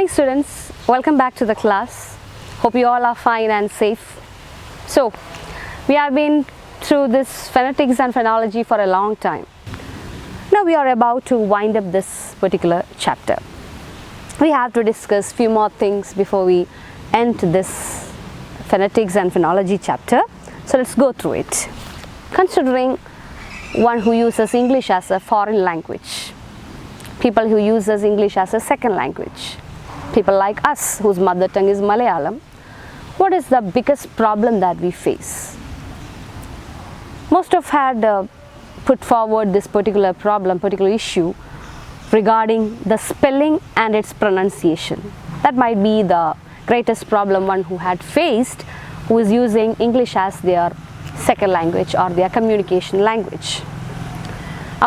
morning students, welcome back to the class. Hope you all are fine and safe. So, we have been through this phonetics and phonology for a long time. Now we are about to wind up this particular chapter. We have to discuss few more things before we end this phonetics and phonology chapter. So let's go through it. Considering one who uses English as a foreign language, people who uses English as a second language, people like us whose mother tongue is Malayalam, what is the biggest problem that we face? Most of had put forward this particular problem, particular issue regarding the spelling and its pronunciation. That might be the greatest problem one who had faced, who is using English as their second language or their communication language.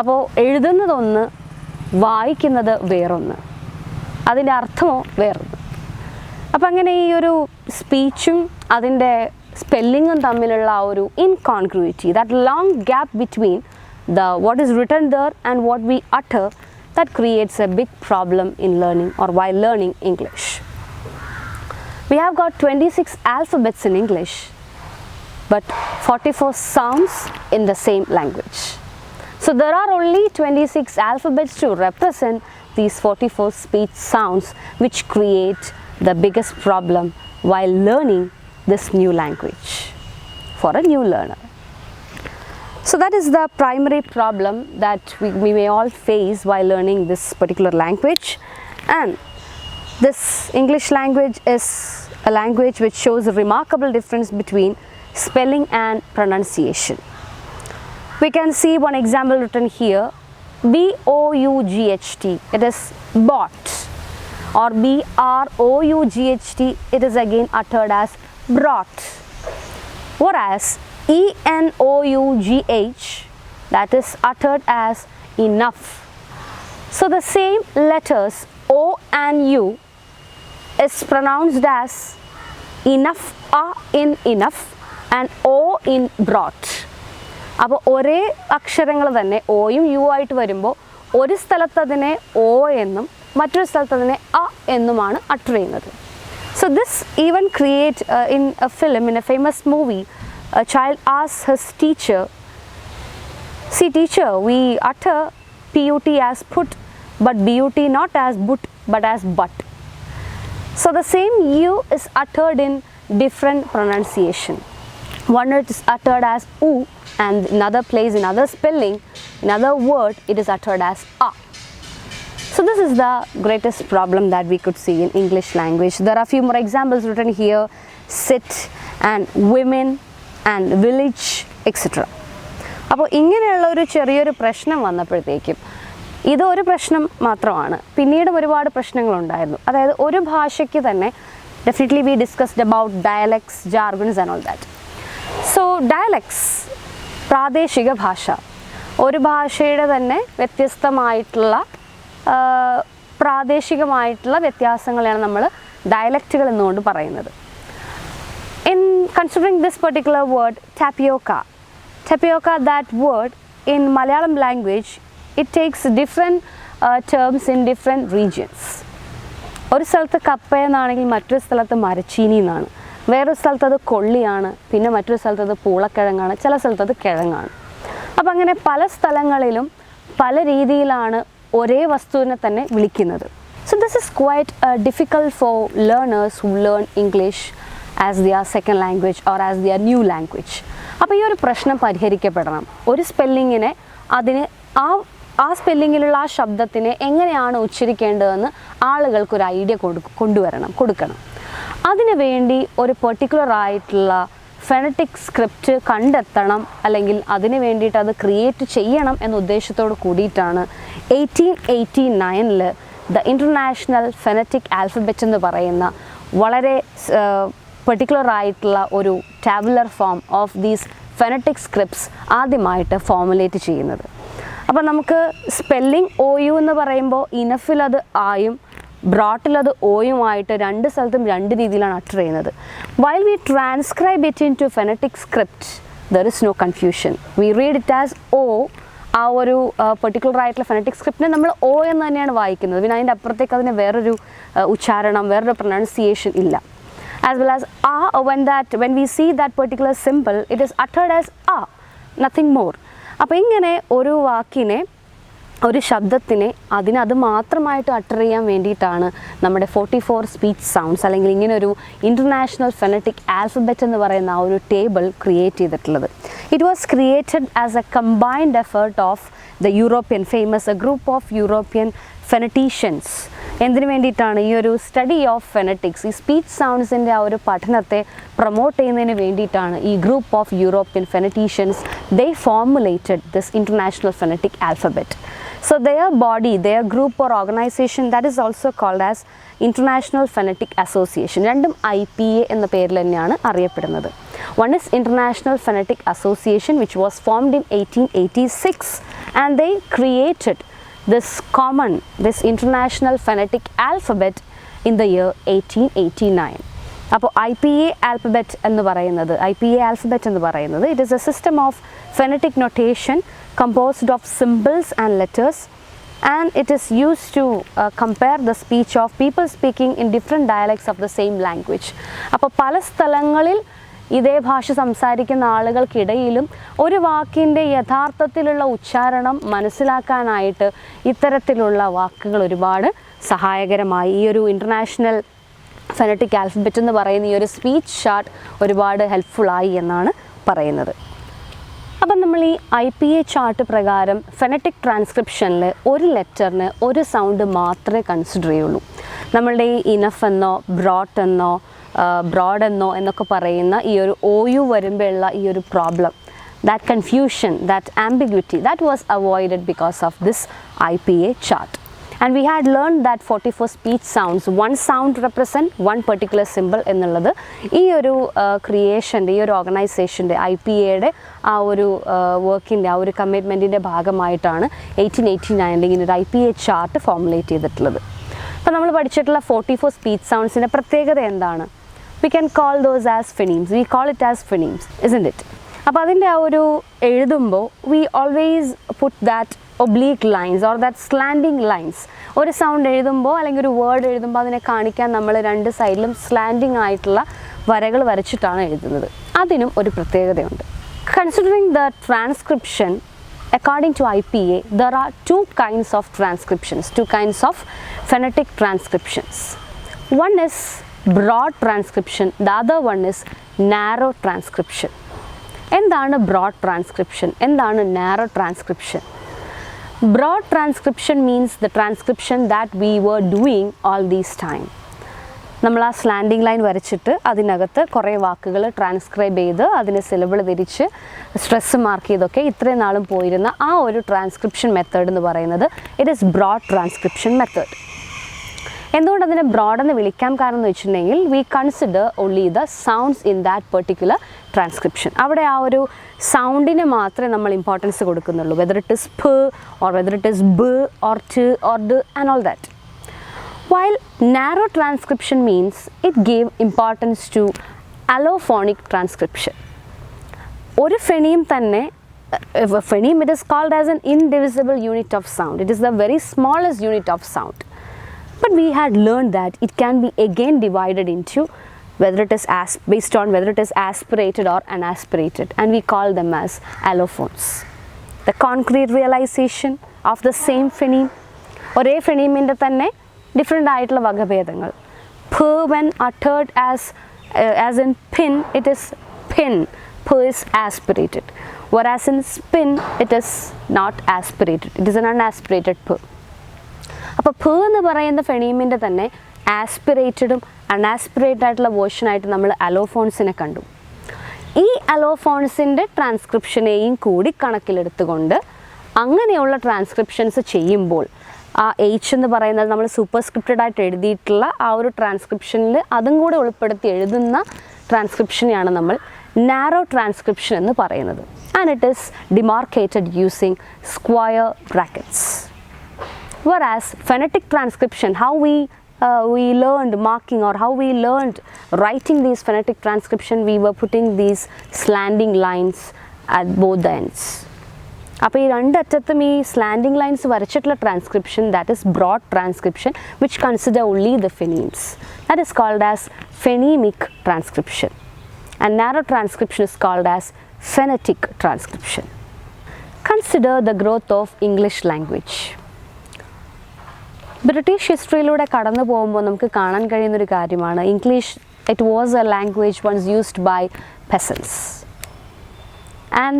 അപ്പോൾ എഴുതുന്നതൊന്ന്, വായിക്കുന്നത് വേറൊന്ന്, അതിൻ്റെ അർത്ഥമോ വേറൊന്ന്. അപ്പം അങ്ങനെ ഈ ഒരു സ്പീച്ചും അതിൻ്റെ സ്പെല്ലിങ്ങും തമ്മിലുള്ള ആ ഒരു incongruity, that long gap between what is written there and what we utter, that creates a big problem in learning or while learning English. We have got 26 alphabets in English, but 44 sounds in the same language. So there are only 26 alphabets to represent these 44 speech sounds, which create the biggest problem while learning this new language for a new learner. So that is the primary problem that we may all face while learning this particular language. And this English language is a language which shows a remarkable difference between spelling and pronunciation. We can see one example written here, B-O-U-G-H-T, it is bought, or B-R-O-U-G-H-T, it is again uttered as brought, whereas E-N-O-U-G-H, that is uttered as enough. So the same letters O and U is pronounced as enough, A in enough and O in brought. അപ്പോൾ ഒരേ അക്ഷരങ്ങൾ തന്നെ ഓയും U ആയിട്ട് വരുമ്പോൾ ഒരു സ്ഥലത്ത് അതിനെ ഓ എന്നും മറ്റൊരു സ്ഥലത്ത് അതിനെ അ എന്നുമാണ് അട്ടർ ചെയ്യുന്നത്. So this even create in a film, in a famous movie, a child asks his teacher, see teacher, we utter put as put, but but not as but but as but. So the same u is uttered in different pronunciation. One it is uttered as u, and in other place, in other spelling, in other word, it is uttered as a. So this is the greatest problem that we could see in English language. There are a few more examples written here, sit and women and village, etc. അപ്പോൾ ഇങ്ങനെയുള്ള ഒരു ചെറിയൊരു പ്രശ്നം വന്നപ്പോഴത്തേക്കും ഇതൊരു പ്രശ്നം മാത്രമാണ്, പിന്നീട് ഒരുപാട് പ്രശ്നങ്ങളുണ്ടായിരുന്നു. അതായത് ഒരു ഭാഷയ്ക്ക് തന്നെ definitely we discussed about dialects, jargons and all that. So dialects, പ്രാദേശിക ഭാഷ, ഒരു ഭാഷയുടെ തന്നെ വ്യത്യസ്തമായിട്ടുള്ള പ്രാദേശികമായിട്ടുള്ള വ്യത്യാസങ്ങളെയാണ് നമ്മൾ ഡയലക്റ്റുകൾ എന്നുകൊണ്ട് പറയുന്നത്. In considering this particular word tapioca, that word in Malayalam language, it takes different terms in different regions. ഒരു സ്ഥലത്ത് കപ്പ എന്നാണെങ്കിൽ മറ്റൊരു സ്ഥലത്ത് മരച്ചീനി എന്നാണ്, വേറൊരു സ്ഥലത്ത് അത് കൊള്ളിയാണ്, പിന്നെ മറ്റൊരു സ്ഥലത്ത് അത് പൂളക്കിഴങ്ങാണ്, ചില സ്ഥലത്ത് അത് കിഴങ്ങാണ്. അപ്പം അങ്ങനെ പല സ്ഥലങ്ങളിലും പല രീതിയിലാണ് ഒരേ വസ്തുവിനെ തന്നെ വിളിക്കുന്നത്. So this is quite difficult for learners who learn English as their second language or as their new language. അപ്പോൾ ഈ ഒരു പ്രശ്നം പരിഹരിക്കപ്പെടണം. ഒരു സ്പെല്ലിങ്ങിനെ അതിന് ആ സ്പെല്ലിങ്ങിലുള്ള ആ ശബ്ദത്തിനെ എങ്ങനെയാണ് ഉച്ചരിക്കേണ്ടതെന്ന് ആളുകൾക്കൊരു ഐഡിയ കൊടുക്കണം. അതിനു വേണ്ടി ഒരു പെർട്ടിക്കുലർ ആയിട്ടുള്ള ഫെനറ്റിക് സ്ക്രിപ്റ്റ് കണ്ടെത്തണം, അല്ലെങ്കിൽ അതിന് വേണ്ടിയിട്ട് അത് ക്രിയേറ്റ് ചെയ്യണം എന്ന ഉദ്ദേശത്തോട് കൂടിയിട്ടാണ് 1889 ദ ഇൻ്റർനാഷണൽ ഫെനറ്റിക് ആൽഫബറ്റ് എന്ന് പറയുന്ന വളരെ പെർട്ടിക്കുലർ ആയിട്ടുള്ള ഒരു tabular form of these phonetic scripts ആദ്യമായിട്ട് ഫോമുലേറ്റ് ചെയ്യുന്നത്. അപ്പോൾ നമുക്ക് സ്പെല്ലിംഗ് ഒ യു എന്ന് പറയുമ്പോൾ ഇനഫിൽ അത് ആയും ബ്രോട്ടിൽ അത് ഓയുമായിട്ട് രണ്ട് സ്ഥലത്തും രണ്ട് രീതിയിലാണ് അട്ടർ ചെയ്യുന്നത്. While we transcribe it into phonetic script, there is no confusion. We read it as ഒ ആ ഒരു പെർട്ടിക്കുലർ ആയിട്ടുള്ള ഫെനറ്റിക് സ്ക്രിപ്റ്റിനെ നമ്മൾ ഓ എന്ന് തന്നെയാണ് വായിക്കുന്നത്. പിന്നെ അതിൻ്റെ അപ്പുറത്തേക്ക് അതിന് വേറൊരു ഉച്ചാരണം, വേറൊരു പ്രൊനൗൺസിയേഷൻ ഇല്ല. As well as when we see that particular symbol, it is uttered as a, nothing more. അപ്പോൾ ഇങ്ങനെ ഒരു വാക്കിനെ, ഒരു ശബ്ദത്തിനെ അത് മാത്രമായിട്ട് അട്ടർ ചെയ്യാൻ വേണ്ടിയിട്ടാണ് നമ്മുടെ 44 സ്പീച്ച് സൗണ്ട്സ് അല്ലെങ്കിൽ ഇങ്ങനെ ഒരു ഇൻ്റർനാഷണൽ ഫെനറ്റിക് ആൽഫബറ്റ് എന്ന് പറയുന്ന ആ ഒരു ടേബിൾ ക്രിയേറ്റ് ചെയ്തിട്ടുള്ളത്. It was created as a combined effort of the European a group of European phoneticians. എന്തിനു വേണ്ടിയിട്ടാണ്? ഈ ഒരു സ്റ്റഡി ഓഫ് ഫെനറ്റിക്സ്, ഈ സ്പീച്ച് സൗണ്ട്സിൻ്റെ ആ ഒരു പഠനത്തെ പ്രൊമോട്ട് ചെയ്യുന്നതിന് വേണ്ടിയിട്ടാണ് ഈ group of European phoneticians they formulated this international phonetic alphabet. So their body, their group or organization, that is also called as International Phonetic Association. രണ്ടും IPA എന്ന പേരിൽ തന്നെയാണ് അറിയപ്പെടുന്നത്. One is International Phonetic Association, which was formed in 1886, and they created this International Phonetic Alphabet in the year 1889. അപ്പോൾ IPA alphabet എന്ന് പറയുന്നത്, it is a system of phonetic notation composed of symbols and letters, and it is used to compare the speech of people speaking in different dialects of the same language. അപ്പോൾ പല സ്ഥലങ്ങളിൽ ഇതേ ഭാഷ സംസാരിക്കുന്ന ആളുകൾക്കിടയിലും ഒരു വാക്കിൻ്റെ യഥാർത്ഥത്തിലുള്ള ഉച്ചാരണം മനസ്സിലാക്കാനായിട്ട് ഇത്തരത്തിലുള്ള വാക്കുകൾ ഒരുപാട് സഹായകരമായി. ഈ ഒരു ഇൻ്റർനാഷണൽ ഫെനറ്റിക് ആൽഫബറ്റ് എന്ന് പറയുന്ന ഈ ഒരു സ്പീച്ച് ചാർട്ട് ഒരുപാട് ഹെൽപ്ഫുള്ളായി എന്നാണ് പറയുന്നത്. അപ്പം നമ്മൾ ഈ IPA ചാർട്ട് പ്രകാരം ഫെനറ്റിക് ട്രാൻസ്ക്രിപ്ഷനിൽ ഒരു ലെറ്ററിന് ഒരു സൗണ്ട് മാത്രമേ കൺസിഡർ ചെയ്യുള്ളൂ. നമ്മളുടെ ഈ ഇനഫ് എന്നോ ബ്രോഡ് എന്നോ എന്നൊക്കെ പറയുന്ന ഈ ഒരു OU വരുമ്പോഴുള്ള ഈ ഒരു problem, that confusion, that ambiguity, that was avoided because of this IPA chart. And we had learned that 44 speech sounds, one sound represent one particular symbol എന്നുള്ളത് ഈ ഒരു ക്രിയേഷൻ്റെ, ഈ ഒരു ഓർഗനൈസേഷൻ്റെ, IPAയുടെ ആ ഒരു വർക്കിൻ്റെ, ആ ഒരു കമ്മിറ്റ്മെൻറ്റിൻ്റെ ഭാഗമായിട്ടാണ് 1889 ഇങ്ങനെ ഒരു IPA ചാർട്ട് ഫോർമുലേറ്റ് ചെയ്തിട്ടുള്ളത്. അപ്പോൾ നമ്മൾ പഠിച്ചിട്ടുള്ള 44 സ്പീച്ച് സൗണ്ട്സിൻ്റെ പ്രത്യേകത എന്താണ്? We can call those as phonemes. We call it as phonemes, isn't it? അപ്പോൾ അതിൻ്റെ ആ ഒരു എഴുതുമ്പോൾ we always put that oblique lines or that slanting lines. ഒരു സൗണ്ട് എഴുതുമ്പോൾ അല്ലെങ്കിൽ ഒരു വേർഡ് എഴുതുമ്പോൾ അതിനെ കാണിക്കാൻ നമ്മൾ രണ്ട് സൈഡിലും സ്ലാൻഡിങ് ആയിട്ടുള്ള വരകൾ വരച്ചിട്ടാണ് എഴുതുന്നത്. അതിനും ഒരു പ്രത്യേകതയുണ്ട്. Considering the transcription, according to IPA, there are two kinds of phonetic transcriptions. One is broad transcription, the other one is narrow transcription. എന്താണ് broad transcription? എന്താണ് narrow transcription? Broad transcription means the transcription that we were doing all this time. നമ്മൾ ആ slanting line വരച്ചിട്ട് അതിനകത്ത് കുറേ വാക്കുകൾ transcribe ചെയ്ത് അതിന് സിലബിൾ തിരിച്ച് സ്ട്രെസ് മാർക്ക് ചെയ്തൊക്കെ ഇത്രയും നാളും പോയിരുന്ന ആ ഒരു ട്രാൻസ്ക്രിപ്ഷൻ മെത്തേഡ് എന്ന് പറയുന്നത് it is broad transcription method. എന്തുകൊണ്ട് അതിനെ ബ്രോഡെന്ന് വിളിക്കാം കാരണം എന്ന് വെച്ചിട്ടുണ്ടെങ്കിൽ we consider only the sounds in that particular transcription. അവിടെ ആ ഒരു സൗണ്ടിന് മാത്രമേ നമ്മൾ ഇമ്പോർട്ടൻസ് കൊടുക്കുന്നുള്ളൂ, whether it is p or whether it is b or t or d and all that. While narrow transcription means it gave importance to allophonic transcription. ഒരു phoneme തന്നെ, phoneme it is called as an indivisible unit of sound. It is the very smallest unit of sound. But we had learned that it can be again divided into whether it is based on whether it is aspirated or unaspirated, and we call them as allophones. The concrete realization of the same phoneme, ഒരേ phoneme-ന്റെ തന്നെ different ആയിട്ടുള്ള വകഭേദങ്ങൾ. P when uttered as in pin, it is pin. P is aspirated. Whereas in spin, it is not aspirated. It is an unaspirated P. അപ്പോൾ P എന്ന് പറയുന്ന ഫെണീമിൻ്റെ തന്നെ ആസ്പിറേറ്റഡും അൺആസ്പിറേറ്റഡ് ആയിട്ടുള്ള വേർഷനായിട്ട് നമ്മൾ അലോഫോൺസിനെ കണ്ടു. ഈ അലോഫോൺസിൻ്റെ ട്രാൻസ്ക്രിപ്ഷനെയും കൂടി കണക്കിലെടുത്തുകൊണ്ട് അങ്ങനെയുള്ള ട്രാൻസ്ക്രിപ്ഷൻസ് ചെയ്യുമ്പോൾ ആ H എന്ന് പറയുന്നത് നമ്മൾ സൂപ്പർസ്ക്രിപ്റ്റഡ് ആയിട്ട് എഴുതിയിട്ടുള്ള ആ ഒരു ട്രാൻസ്ക്രിപ്ഷനിൽ അതും കൂടെ ഉൾപ്പെടുത്തി എഴുതുന്ന ട്രാൻസ്ക്രിപ്ഷനെയാണ് നമ്മൾ നാരോ ട്രാൻസ്ക്രിപ്ഷൻ എന്ന് പറയുന്നത്. And it is demarcated using square brackets. Whereas phonetic transcription, how we learned marking or how we learned writing these phonetic transcription, we were putting these slanting lines at both the ends. അപ്പോൾ ഈ രണ്ടറ്റത്തും ഈ slanting lines വരച്ചിട്ടുള്ള transcription, that is broad transcription which consider only the phonemes. That is called as phonemic transcription. And narrow transcription is called as phonetic transcription. Consider the growth of English language. British ഹിസ്റ്ററിയിലൂടെ കടന്നു പോകുമ്പോൾ നമുക്ക് കാണാൻ കഴിയുന്നൊരു കാര്യമാണ് English. It was a language once used by peasants. And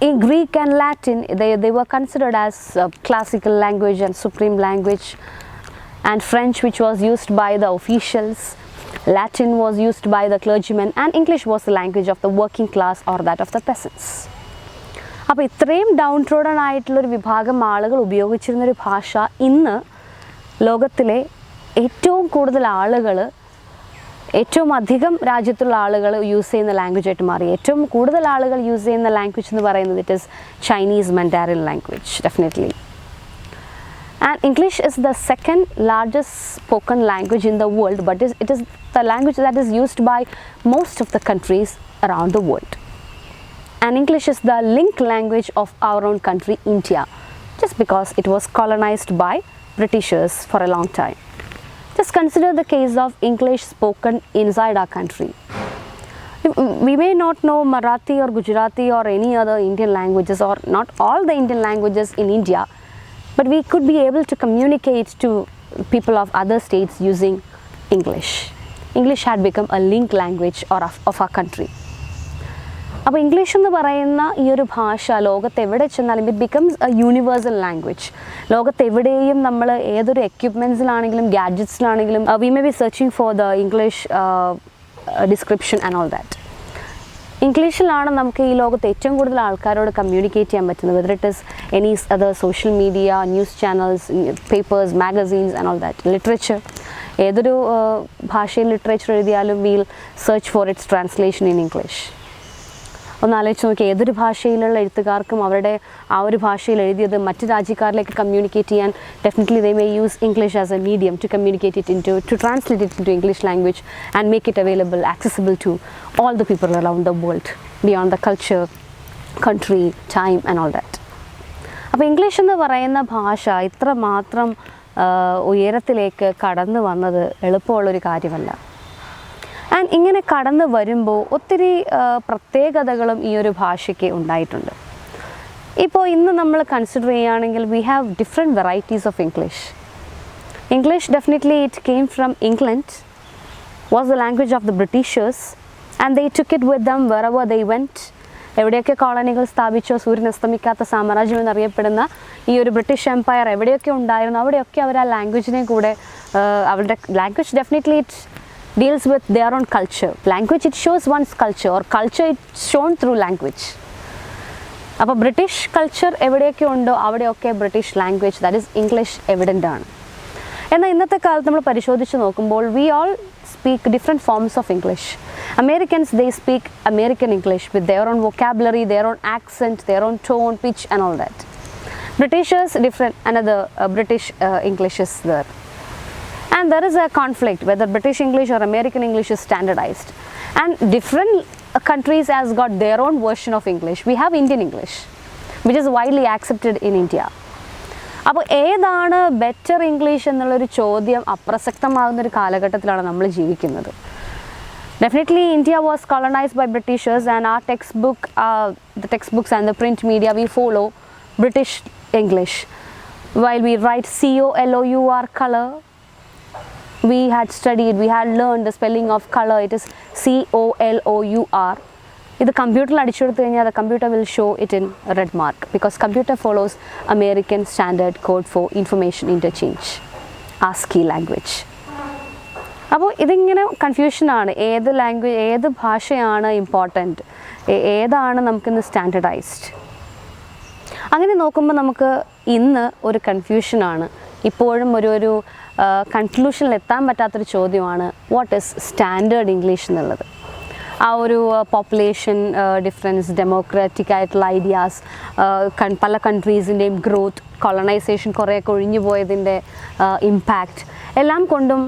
in Greek and Latin, they were considered as classical language and supreme language. And French, which was used by the officials, Latin was used by the clergymen, and English was the language of the working class or that of the peasants. അപ്പോൾ ഇത്രയും down ട്രോഡൺ ആയിട്ടുള്ളൊരു വിഭാഗം ആളുകൾ ഉപയോഗിച്ചിരുന്നൊരു ഭാഷ ഇന്ന് ലോകത്തിലെ ഏറ്റവും കൂടുതൽ ആളുകൾ, ഏറ്റവും അധികം രാജ്യത്തുള്ള ആളുകൾ യൂസ് ചെയ്യുന്ന ലാംഗ്വേജ് ആയിട്ട് മാറി. ഏറ്റവും കൂടുതൽ ആളുകൾ യൂസ് ചെയ്യുന്ന ലാംഗ്വേജ് എന്ന് പറയുന്നത് it is Chinese mandarin language, definitely. And English is the second largest spoken language in the world, but it is the language that is used by most of the countries around the world. And English is the link language of our own country, India, just because it was colonized by Britishers for a long time. Just consider the case of English spoken inside our country. We may not know Marathi or Gujarati or any other Indian languages, or not all the Indian languages in India, but we could be able to communicate to people of other states using English. English had become a link language of our country. അപ്പോൾ English എന്ന് പറയുന്ന ഈ ഒരു ഭാഷ ലോകത്ത് എവിടെ ചെന്നാലും it becomes a universal language. ലോകത്തെവിടെയും നമ്മൾ ഏതൊരു എക്യുപ്മെൻറ്റ്സിലാണെങ്കിലും ഗാഡ്ജറ്റ്സിലാണെങ്കിലും we may be searching for the English description and all that. ഇംഗ്ലീഷിലാണ് നമുക്ക് ഈ ലോകത്ത് ഏറ്റവും കൂടുതൽ ആൾക്കാരോട് കമ്മ്യൂണിക്കേറ്റ് ചെയ്യാൻ പറ്റുന്നത്, whether it is any other social media, news channels, papers, magazines and all that. Literature, ഏതൊരു ഭാഷയിൽ ലിറ്ററേച്ചർ എഴുതിയാലും wheel search for it's translation in English. ഒന്ന് ആലോചിച്ച് നോക്കി, ഏതൊരു ഭാഷയിലുള്ള എഴുത്തുകാർക്കും അവരുടെ ആ ഒരു ഭാഷയിൽ എഴുതിയത് മറ്റ് രാജ്യക്കാരിലേക്ക് കമ്മ്യൂണിക്കേറ്റ് ചെയ്യാൻ definitely they may use English as a medium to communicate it to translate it into English language and make it available, accessible to all the people around the world beyond the culture, country, time and all that. അപ്പോൾ English എന്ന് പറയുന്ന ഭാഷ ഇത്ര മാത്രം ഉയരത്തിലേക്ക് കടന്നു വന്നത് എളുപ്പമുള്ളൊരു കാര്യമല്ല. ആൻഡ് ഇങ്ങനെ കടന്നു വരുമ്പോൾ ഒത്തിരി പ്രത്യേകതകളും ഈ ഒരു ഭാഷയ്ക്ക് ഉണ്ടായിട്ടുണ്ട്. ഇപ്പോൾ ഇന്ന് നമ്മൾ കൺസിഡർ ചെയ്യുകയാണെങ്കിൽ we have different varieties of English. English definitely it came from England, was the language of the Britishers. And they took it with them wherever they went. എവിടെയൊക്കെ കോളനികൾ സ്ഥാപിച്ചോ, സൂര്യൻ അസ്തമിക്കാത്ത സാമ്രാജ്യം എന്നറിയപ്പെടുന്ന ഈ ഒരു ബ്രിട്ടീഷ് എംപയർ എവിടെയൊക്കെ ഉണ്ടായിരുന്നു അവിടെയൊക്കെ അവർ ആ ലാംഗ്വേജിനെ കൂടെ അവരുടെ language definitely it deals with their own culture. Language it shows one's culture, or culture it shown through language. അപ്പോൾ ബ്രിട്ടീഷ് കൾച്ചർ എവിടെയൊക്കെ ഉണ്ടോ അവിടെയൊക്കെ British language, that is English, evident ആണ്. എന്നാൽ ഇന്നത്തെ കാലത്ത് നമ്മൾ പരിശോധിച്ച് നോക്കുമ്പോൾ we all speak different forms of English. Americans, they speak American English with their own vocabulary, their own accent, their own tone, pitch and all that. Britishers, different, another British English is there. And there is a conflict whether British English or American English is standardized. And different countries has got their own version of English. We have Indian English, which is widely accepted in India. അപ്പോൾ ഏതാണ് better English എന്നുള്ളൊരു ചോദ്യം അപ്രസക്തമാകുന്നൊരു കാലഘട്ടത്തിലാണ് നമ്മൾ ജീവിക്കുന്നത്. Definitely India was colonised by Britishers and our textbooks and the print media, we follow British English. While we write COLOUR, color, we had learned the spelling of color, it is COLOUR. ഇത് കമ്പ്യൂട്ടറിൽ അടിച്ചെടുത്തു കഴിഞ്ഞാൽ the computer will show it in red mark because computer follows American Standard Code for Information Interchange, ASCII language. അപ്പോൾ ഇതിങ്ങനെ കൺഫ്യൂഷനാണ്, ഏത് ഭാഷയാണ് important, ഏതാണ് നമുക്കിന്ന് standardised. അങ്ങനെ നോക്കുമ്പോൾ നമുക്ക് ഇന്ന് ഒരു കൺഫ്യൂഷനാണ്, ഇപ്പോഴും ഒരു കൺക്ലൂഷനിൽ എത്താൻ പറ്റാത്തൊരു ചോദ്യമാണ് വാട്ട് ഈസ് സ്റ്റാൻഡേർഡ് ഇംഗ്ലീഷ് എന്നുള്ളത്. ആ ഒരു പോപ്പുലേഷൻ ഡിഫറൻസ്, ഡെമോക്രാറ്റിക് ആയിട്ടുള്ള ഐഡിയാസ്, പല കൺട്രീസിൻ്റെയും ഗ്രോത്ത്, കൊളണൈസേഷൻ കുറേയൊക്കെ ഒഴിഞ്ഞു പോയതിൻ്റെ ഇമ്പാക്റ്റ് എല്ലാം കൊണ്ടും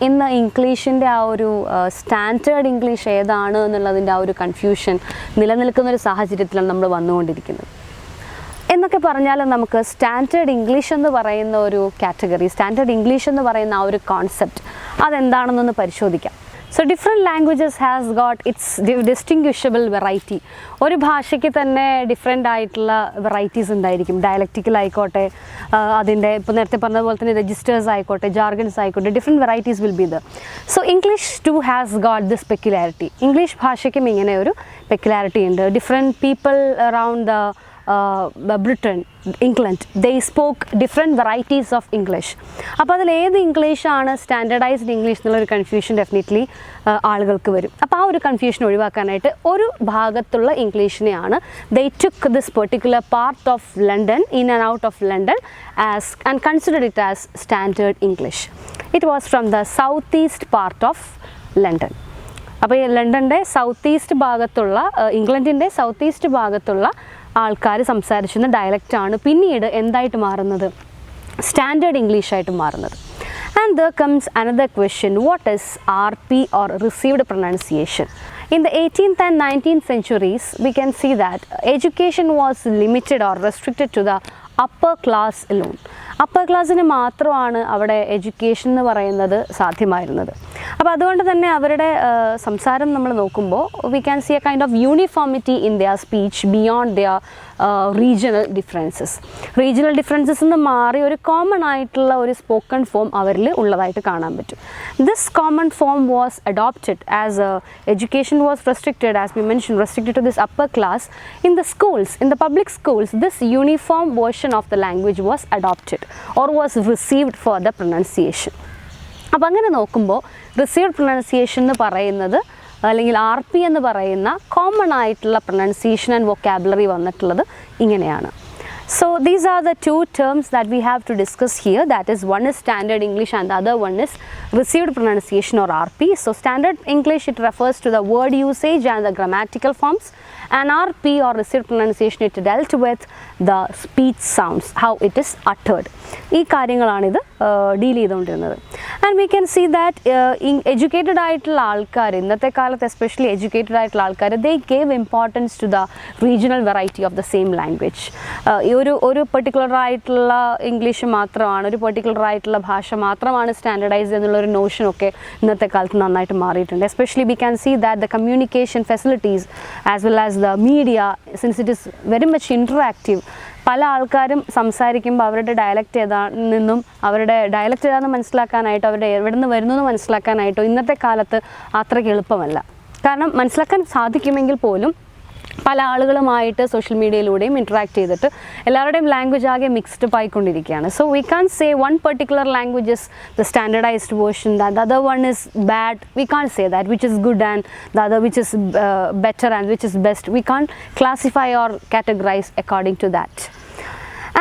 ഇന്ന് ഇംഗ്ലീഷിൻ്റെ ആ ഒരു സ്റ്റാൻഡേർഡ് ഇംഗ്ലീഷ് ഏതാണ് എന്നുള്ളതിൻ്റെ ആ ഒരു കൺഫ്യൂഷൻ നിലനിൽക്കുന്നൊരു സാഹചര്യത്തിലാണ് നമ്മൾ വന്നുകൊണ്ടിരിക്കുന്നത്. എന്നൊക്കെ പറഞ്ഞാൽ നമുക്ക് സ്റ്റാൻഡേർഡ് ഇംഗ്ലീഷ് എന്ന് പറയുന്ന ഒരു കാറ്റഗറി, സ്റ്റാൻഡേർഡ് ഇംഗ്ലീഷ് എന്ന് പറയുന്ന ആ ഒരു കോൺസെപ്റ്റ് അതെന്താണെന്നൊന്ന് പരിശോധിക്കാം. So different languages has got its distinguishable variety. ഒരു ഭാഷയ്ക്ക് തന്നെ ഡിഫറെൻ്റ് ആയിട്ടുള്ള വെറൈറ്റീസ് ഉണ്ടായിരിക്കും. ഡയലക്റ്റിക്കൽ ആയിക്കോട്ടെ, അതിൻ്റെ ഇപ്പോൾ നേരത്തെ പറഞ്ഞ പോലെ തന്നെ രജിസ്റ്റേഴ്സ് ആയിക്കോട്ടെ, ജാർഗൻസ് ആയിക്കോട്ടെ, different varieties will be there. So English too has got this peculiarity. English ഭാഷയ്ക്കും ഇങ്ങനെ ഒരു പെക്യുലാരിറ്റി ഉണ്ട്. Different people around Britain, England, they spoke different varieties of English. അപ്പോൾ അതിൽ ഏത് ഇംഗ്ലീഷാണ് സ്റ്റാൻഡേർഡൈസ്ഡ് ഇംഗ്ലീഷ് എന്നുള്ളൊരു കൺഫ്യൂഷൻ ഡെഫിനറ്റ്ലി ആളുകൾക്ക് വരും. അപ്പോൾ ആ ഒരു കൺഫ്യൂഷൻ ഒഴിവാക്കാനായിട്ട് ഒരു ഭാഗത്തുള്ള ഇംഗ്ലീഷിനെയാണ് they took this particular part of London, in and out of London, as and considered it as standard English. It was from the south east part of London. അപ്പോൾ ഈ ലണ്ടൻ്റെ സൗത്ത് ഈസ്റ്റ് ഭാഗത്തുള്ള, ഇംഗ്ലണ്ടിൻ്റെ south east ഭാഗത്തുള്ള ആൾക്കാർ സംസാരിച്ചിരുന്ന ഡയലക്റ്റാണ് പിന്നീട് എന്തായിട്ട് മാറുന്നത്, standard ഇംഗ്ലീഷായിട്ട് മാറുന്നത്. And there comes another question, what is RP or received pronunciation? In the 18th and 19th centuries, we can see that education was limited or restricted to the upper class alone. Upper ക്ലാസ്സിന് മാത്രമാണ് അവിടെ education എന്ന് പറയുന്നത് സാധ്യമായിരുന്നത്. അപ്പോൾ അതുകൊണ്ട് തന്നെ അവരുടെ സംസാരം നമ്മൾ നോക്കുമ്പോൾ we can see a kind of uniformity in their speech beyond their regional differences. Regional differences നിന്ന് മാറി ഒരു കോമൺ ആയിട്ടുള്ള ഒരു സ്പോക്കൺ ഫോം അവരിൽ ഉള്ളതായിട്ട് കാണാൻ പറ്റും. This common form was adopted as education was restricted, as we mention, restricted to this upper class. In the schools, in the public schools, this uniform version of the language was adopted or was received for the pronunciation. അപ്പോൾ അങ്ങനെ നോക്കുമ്പോൾ received pronunciation എന്ന് പറയുന്നത് അല്ലെങ്കിൽ RP എന്ന് പറയുന്ന common ആയിട്ടുള്ള pronunciation and vocabulary വന്നിട്ടുള്ളത് ഇങ്ങനെയാണ്. So these are the two terms that we have to discuss here, that is, one is standard English and the other one is received pronunciation or RP. So standard English, it refers to the word usage and the grammatical forms, and RP or received pronunciation, it dealt with the speech sounds, how it is uttered. ഈ കാര്യങ്ങളാണ് ഇത് deal ചെയ്തുകൊണ്ടിരുന്നത്. And we can see that educated ആയിട്ടുള്ള ആൾക്കാർ, ഇന്നത്തെ കാലത്ത് especially educated ആയിട്ടുള്ള ആൾക്കാർ, they gave importance to the regional variety of the same language. ഒരു പെർട്ടിക്കുലർ ആയിട്ടുള്ള ഇംഗ്ലീഷ് മാത്രമാണ്, ഒരു പെർട്ടിക്കുലർ ആയിട്ടുള്ള ഭാഷ മാത്രമാണ് സ്റ്റാൻഡർഡൈസ്ഡ് എന്നുള്ളൊരു നോഷനൊക്കെ ഇന്നത്തെ കാലത്ത് നന്നായിട്ട് മാറിയിട്ടുണ്ട്. Especially we can see that the communication facilities as well as the media, since it is very much interactive, പല ആൾക്കാരും സംസാരിക്കുമ്പോൾ അവരുടെ ഡയലക്റ്റ് ഏതാണെന്നും അവരുടെ ഡയലക്റ്റ് ഏതാണെന്ന് മനസ്സിലാക്കാനായിട്ടോ അവരുടെ എവിടെ നിന്ന് വരുന്നു എന്ന് മനസ്സിലാക്കാനായിട്ടോ ഇന്നത്തെ കാലത്ത് അത്രയ്ക്ക് എളുപ്പമല്ല. കാരണം മനസ്സിലാക്കാൻ സാധിക്കുമെങ്കിൽ പോലും പല ആളുകളുമായിട്ട് സോഷ്യൽ മീഡിയയിലൂടെയും ഇൻറ്ററാക്ട് ചെയ്തിട്ട് എല്ലാവരുടെയും ലാംഗ്വേജ് ആകെ മിക്സ്ഡ് ആയിക്കൊണ്ടിരിക്കുകയാണ്. So we can say one particular language is the standardised version, the other one is bad. We can say that which is good and the other which is better and which is best. We can classify or categorise according to that.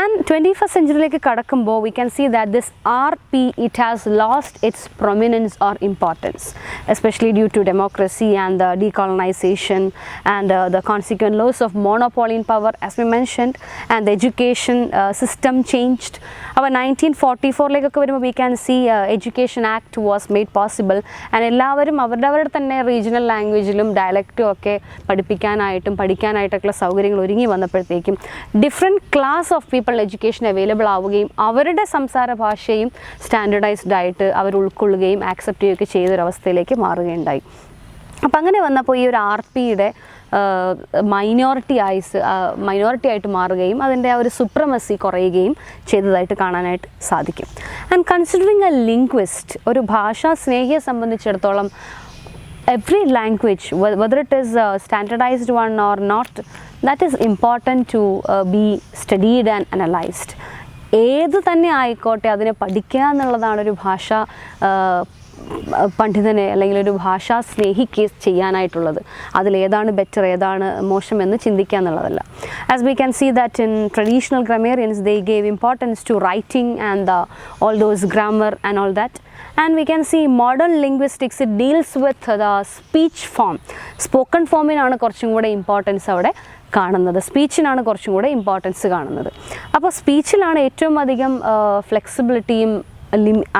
And 21st centuryയിലേക്ക് കടക്കുമ്പോൾ we can see that this RP, it has lost its prominence or importance, especially due to democracy and the decolonization and the consequent loss of monopoly in power, as we mentioned, and the education system changed. Our 1944ലേക്കൊക്കെ വരുമ്പോൾ we can see Education Act was made possible, and എല്ലാവരും അവരുടെ തന്നെ regional ലാംഗ്വേജിലും ഡയലക്റ്റും ഒക്കെ പഠിക്കാനായിട്ടൊക്കെയുള്ള സൗകര്യങ്ങൾ ഒരുങ്ങി വന്നപ്പോഴത്തേക്കും different class of people education available ആവുകയും അവരുടെ സംസാര ഭാഷയും സ്റ്റാൻഡർഡൈസ്ഡ് ആയിട്ട് അവർ ഉൾക്കൊള്ളുകയും ആക്സെപ്റ്റ് ചെയ്യുകയൊക്കെ ചെയ്തൊരവസ്ഥയിലേക്ക് മാറുകയുണ്ടായി. അപ്പം അങ്ങനെ വന്നപ്പോൾ ഈ ഒരു RPയുടെ മൈനോറിറ്റി ആയിട്ട് മാറുകയും അതിൻ്റെ ആ ഒരു സുപ്രമസി കുറയുകയും ചെയ്തതായിട്ട് കാണാനായിട്ട് സാധിക്കും. ആൻഡ് കൺസിഡറിങ് എ ലിംഗ്വിസ്റ്റ്, ഒരു ഭാഷാ സ്നേഹിയെ സംബന്ധിച്ചിടത്തോളം every language, whether it is a standardized one or not, that is important to be studied and analyzed. ഏത് തന്നെ ആയിക്കോട്ടെ അതിനെ പഠിക്കുക എന്നുള്ളതാണ് ഒരു ഭാഷ പണ്ഡിതനെ അല്ലെങ്കിൽ ഒരു ഭാഷാ സ്നേഹിക്ക് ചെയ്യാനായിട്ടുള്ളത്. അതിലേതാണ് ബെറ്റർ ഏതാണ് മോശം എന്ന് ചിന്തിക്കുക എന്നുള്ളതല്ല. As we can see that in traditional grammarians they gave importance to writing and all those grammar and all that. And we can see modern linguistics, it deals with the speech form. Spoken forമിനാണ് കുറച്ചും കൂടെ importance അവിടെ കാണുന്നത്, സ്പീച്ചിനാണ് കുറച്ചും കൂടെ importance കാണുന്നത്. അപ്പോൾ സ്പീച്ചിലാണ് ഏറ്റവും അധികം ഫ്ലെക്സിബിലിറ്റിയും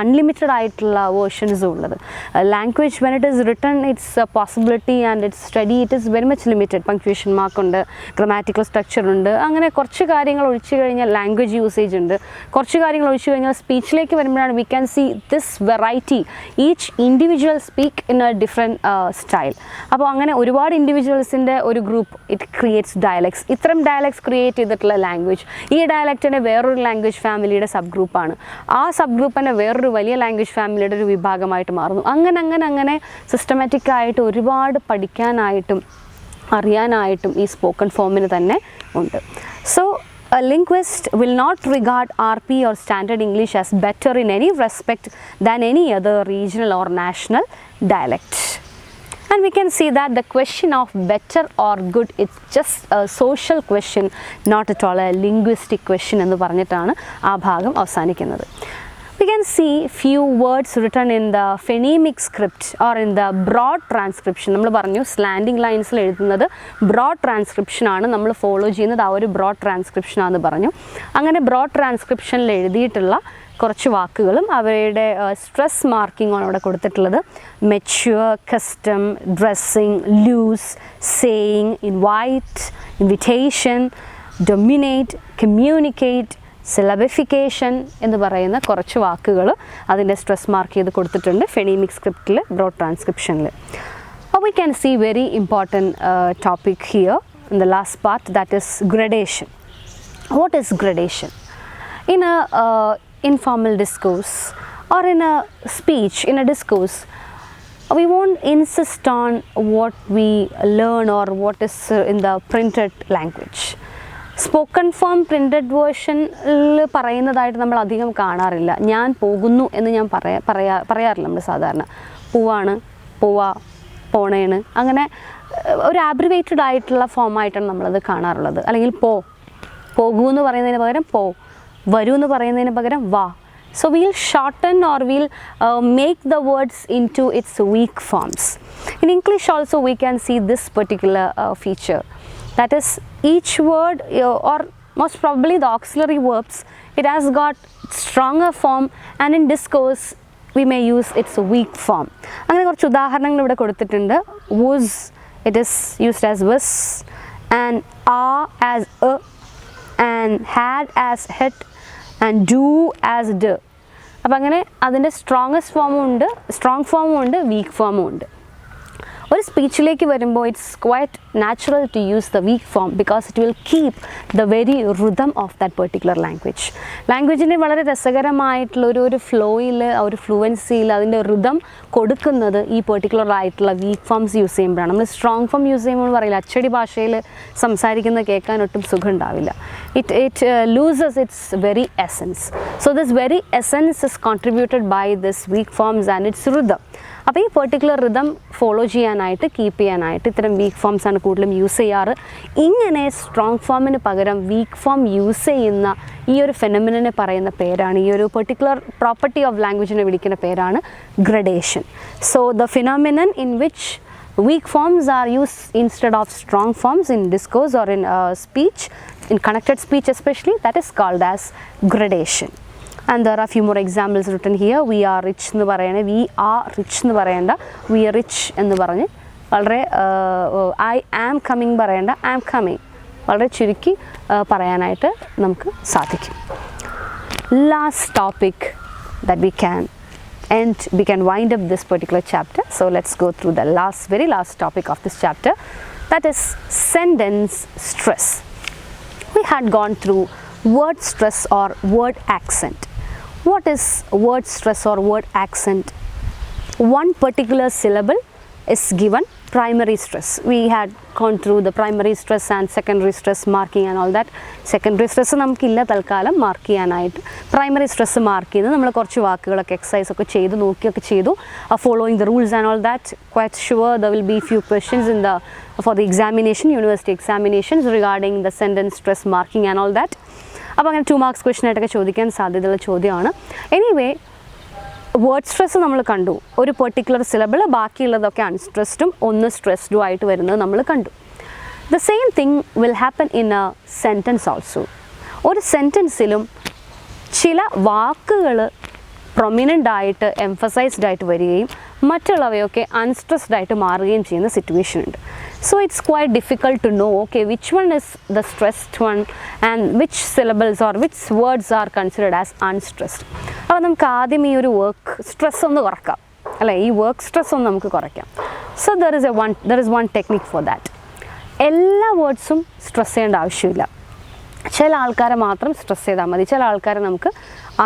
അൺലിമിറ്റഡ് ആയിട്ടുള്ള വേർഷൻസും ഉള്ളത്. Language when it is written its possibility and its study it is very much limited. Punctuation മാർക്കുണ്ട്, ഗ്രാമാറ്റിക്കൽ സ്ട്രക്ചർ ഉണ്ട്, അങ്ങനെ കുറച്ച് കാര്യങ്ങൾ ഒഴിച്ചു കഴിഞ്ഞാൽ ലാംഗ്വേജ് യൂസേജ് ഉണ്ട്. കുറച്ച് കാര്യങ്ങൾ ഒഴിച്ചു കഴിഞ്ഞാൽ സ്പീച്ചിലേക്ക് വരുമ്പോഴാണ് we can see this variety. Each individual speak in a different style. അപ്പോൾ അങ്ങനെ ഒരുപാട് ഇൻഡിവിജ്വൽസിൻ്റെ ഒരു ഗ്രൂപ്പ് ഇറ്റ് ക്രിയേറ്റ്സ് ഡയലക്ട്സ്. ഇത്തരം ഡയലക്ട്സ് ക്രിയേറ്റ് ചെയ്തിട്ടുള്ള ലാംഗ്വേജ്, ഈ ഡയലക്റ്റിൻ്റെ വേറൊരു ലാംഗ്വേജ് ഫാമിലിയുടെ സബ് ഗ്രൂപ്പാണ്. ആ സബ് ഗ്രൂപ്പ് തന്നെ വേറൊരു വലിയ ലാംഗ്വേജ് ഫാമിലിയുടെ ഒരു വിഭാഗമായിട്ട് മാറുന്നു. അങ്ങനെ സിസ്റ്റമാറ്റിക്കായിട്ട് ഒരുപാട് പഠിക്കാനായിട്ടും അറിയാനായിട്ടും ഈ സ്പോക്കൺ ഫോമിന് തന്നെ ഉണ്ട്. So a linguist will not regard RP or standard English as better in any respect than any other regional or national dialect. And we can see that the question of better or good, it's just a social question, not at all a linguistic question എന്ന് പറഞ്ഞിട്ടാണ് ആ ഭാഗം അവസാനിക്കുന്നത്. We can see few words written in the phonemic script or in the broad transcription. നമ്മൾ പറഞ്ഞു slanting ലൈൻസിൽ എഴുതുന്നത് broad transcription ആണ്, നമ്മൾ ഫോളോ ചെയ്യുന്നത് ആ ഒരു ബ്രോഡ് ട്രാൻസ്ക്രിപ്ഷൻ ആണെന്ന് പറഞ്ഞു. അങ്ങനെ ബ്രോഡ് ട്രാൻസ്ക്രിപ്ഷനിൽ എഴുതിയിട്ടുള്ള കുറച്ച് വാക്കുകളും അവരുടെ സ്ട്രെസ് മാർക്കിങ്ങാണ് അവിടെ കൊടുത്തിട്ടുള്ളത്. Mature, custom, dressing, loose, saying, invite, invitation, dominate, communicate, syllabification എന്ന് പറയുന്ന കുറച്ച് വാക്കുകൾ അതിൻ്റെ സ്ട്രെസ് മാർക്ക് ചെയ്ത് കൊടുത്തിട്ടുണ്ട് ഫെണീമിക് സ്ക്രിപ്റ്റിൽ, ബ്രോഡ് ട്രാൻസ്ക്രിപ്ഷനിൽ. We can see very important topic here in the last part, that is gradation. What is gradation? In a informal discourse or in a speech, in a discourse, we won't insist on what we learn or what is in the printed language. Spoken form printed വേർഷനിൽ പറയുന്നതായിട്ട് നമ്മൾ അധികം കാണാറില്ല. ഞാൻ പോകുന്നു എന്ന് ഞാൻ പറയാറില്ല നമ്മൾ സാധാരണ. പോവാണ്, പോവാ, പോണേണ്, അങ്ങനെ ഒരു ആബ്രിവേറ്റഡ് ആയിട്ടുള്ള ഫോമായിട്ടാണ് നമ്മളത് കാണാറുള്ളത്. അല്ലെങ്കിൽ പോകൂ എന്ന് പറയുന്നതിന് പകരം പോ, വരൂ എന്ന് പറയുന്നതിന് പകരം വാ. So we'll shorten or we'll make the words into its weak forms. In English also we can see this particular feature. That is, each word or most probably the auxiliary verbs, it has got stronger form, and in discourse we may use its weak form. അങ്ങനെ കുറച്ച് ഉദാഹരണങ്ങൾ ഇവിടെ കൊടുത്തിട്ടുണ്ട്. was, it is used as was, and are as a, and had as had, and do as do. അപ്പം അങ്ങനെ അതിൻ്റെ strongest ഫോമും ഉണ്ട്, സ്ട്രോങ് ഫോമും ഉണ്ട്, വീക്ക് ഫോമും ഉണ്ട്. ഒരു സ്പീച്ചിലേക്ക് വരുമ്പോൾ it's quite natural to use the weak form because it will keep the very rhythm of that particular language. ലാംഗ്വേജിൻ്റെ വളരെ രസകരമായിട്ടുള്ള ഒരു ഫ്ലോയിൽ, ഒരു ഫ്ലുവൻസിയിൽ അതിൻ്റെ റിതം കൊടുക്കുന്നത് ഈ പെർട്ടിക്കുലർ ആയിട്ടുള്ള വീക്ക് ഫോംസ് യൂസ് ചെയ്യുമ്പോഴാണ്. നമ്മൾ സ്ട്രോങ് ഫോം യൂസ് ചെയ്യുമ്പോൾ പറയില്ല, അച്ചടി ഭാഷയിൽ സംസാരിക്കുന്നത് കേൾക്കാൻ ഒട്ടും സുഖം ഉണ്ടാവില്ല. It loses its very essence. So this very essence is contributed by this weak forms and its rhythm. അപ്പോൾ ഈ പെർട്ടിക്കുലർ റിതം ഫോളോ ചെയ്യാനായിട്ട്, കീപ്പ് ചെയ്യാനായിട്ട് ഇത്തരം വീക്ക് ഫോംസ് ആണ് കൂടുതലും യൂസ് ചെയ്യാറ്. ഇങ്ങനെ സ്ട്രോങ് ഫോമിന് പകരം വീക്ക് ഫോം യൂസ് ചെയ്യുന്ന ഈ ഒരു ഫെനമിനെ പറയുന്ന പേരാണ്, ഈ ഒരു പെർട്ടിക്കുലർ പ്രോപ്പർട്ടി ഓഫ് ലാംഗ്വേജിനെ വിളിക്കുന്ന പേരാണ് gradation. So the phenomenon in which weak forms are used instead of strong forms in discourse or in speech, in connected speech especially, that is called as gradation. And there are few more examples written here. We are rich എന്ന് പറയണേ, we are rich എന്ന് പറയേണ്ട, we are rich എന്ന് പറഞ്ഞ് വളരെ I am coming പറയേണ്ട, I am coming വളരെ ചുരുക്കി പറയാനായിട്ട് നമുക്ക് സാധിക്കും. Last topic that we can wind up this particular chapter. So let's go through the very last topic of this chapter, that is sentence stress. We had gone through word stress or word accent. What is word stress or word accent? One particular syllable is given primary stress. We had gone through the primary stress and secondary stress marking and all that. Secondary stress നമുക്കില്ല തൽക്കാലം mark ചെയ്യാനായിട്ട്. Primary stress mark ചെയ്ത് നമ്മൾ കുറച്ച് വാക്കുകളൊക്കെ exercise ഒക്കെ ചെയ്ത് നോക്കിയൊക്കെ ചെയ്തു, following the rules and all that. Quite sure there will be few questions in the for the examination, university examinations regarding the sentence stress marking and all that. അപ്പോൾ അങ്ങനെ 2 marks question ആയിട്ടൊക്കെ ചോദിക്കാൻ സാധ്യതയുള്ള ചോദ്യമാണ്. എനിവേ, വേർഡ് സ്ട്രെസ് നമ്മൾ കണ്ടു. ഒരു particular syllable, ബാക്കിയുള്ളതൊക്കെ അൺസ്ട്രെസ്ഡും ഒന്ന് സ്ട്രെസ്ഡും ആയിട്ട് വരുന്നത് നമ്മൾ കണ്ടു. The same thing will happen in A sentence also. ഒരു സെൻറ്റൻസിലും ചില വാക്കുകൾ പ്രൊമിനൻ്റ് ആയിട്ട് എംഫസൈസ്ഡ് ആയിട്ട് വരികയും മറ്റുള്ളവയൊക്കെ അൺസ്ട്രെസ്ഡ് ആയിട്ട് മാറുകയും ചെയ്യുന്ന സിറ്റുവേഷൻ ഉണ്ട്. So it's quite difficult to know okay which one is the stressed one and which syllables or which words are considered as unstressed. അപ്പോൾ നമുക്ക് ആദ്യം ഈ ഒരു വർക്ക് സ്ട്രെസ് ഒന്ന് കുറക്കാം, അല്ലേ? ഈ വർക്ക് സ്ട്രെസ് ഒന്ന് നമുക്ക് കുറയ്ക്കാം. So there is one technique for that. എല്ലാ വേർഡ്സും സ്ട്രെസ് ചെയ്യേണ്ട ആവശ്യമില്ല. ചില ആൾക്കാരെ മാത്രം സ്ട്രെസ് ചെയ്താൽ മതി. ചില ആൾക്കാരെ നമുക്ക്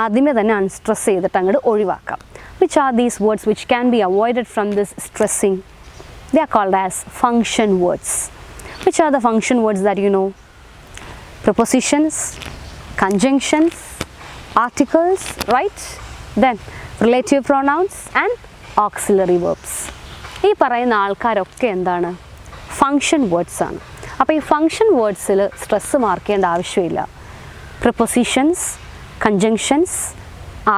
ആദ്യമേ തന്നെ അൺസ്ട്രെസ് ചെയ്തിട്ട് അങ്ങോട്ട് ഒഴിവാക്കാം. Which are these words which can be avoided from this stressing? They are called as function words. Which are the function words that you know? Prepositions, conjunctions, articles, right? Then relative pronouns and auxiliary verbs. ഈ പറയുന്ന ആൾക്കാരൊക്കെ എന്താണ്? Function words ആണ്. അപ്പോൾ ഈ function വേർഡ്സിൽ stress mark ചെയ്യേണ്ട ആവശ്യമില്ല. Prepositions, conjunctions,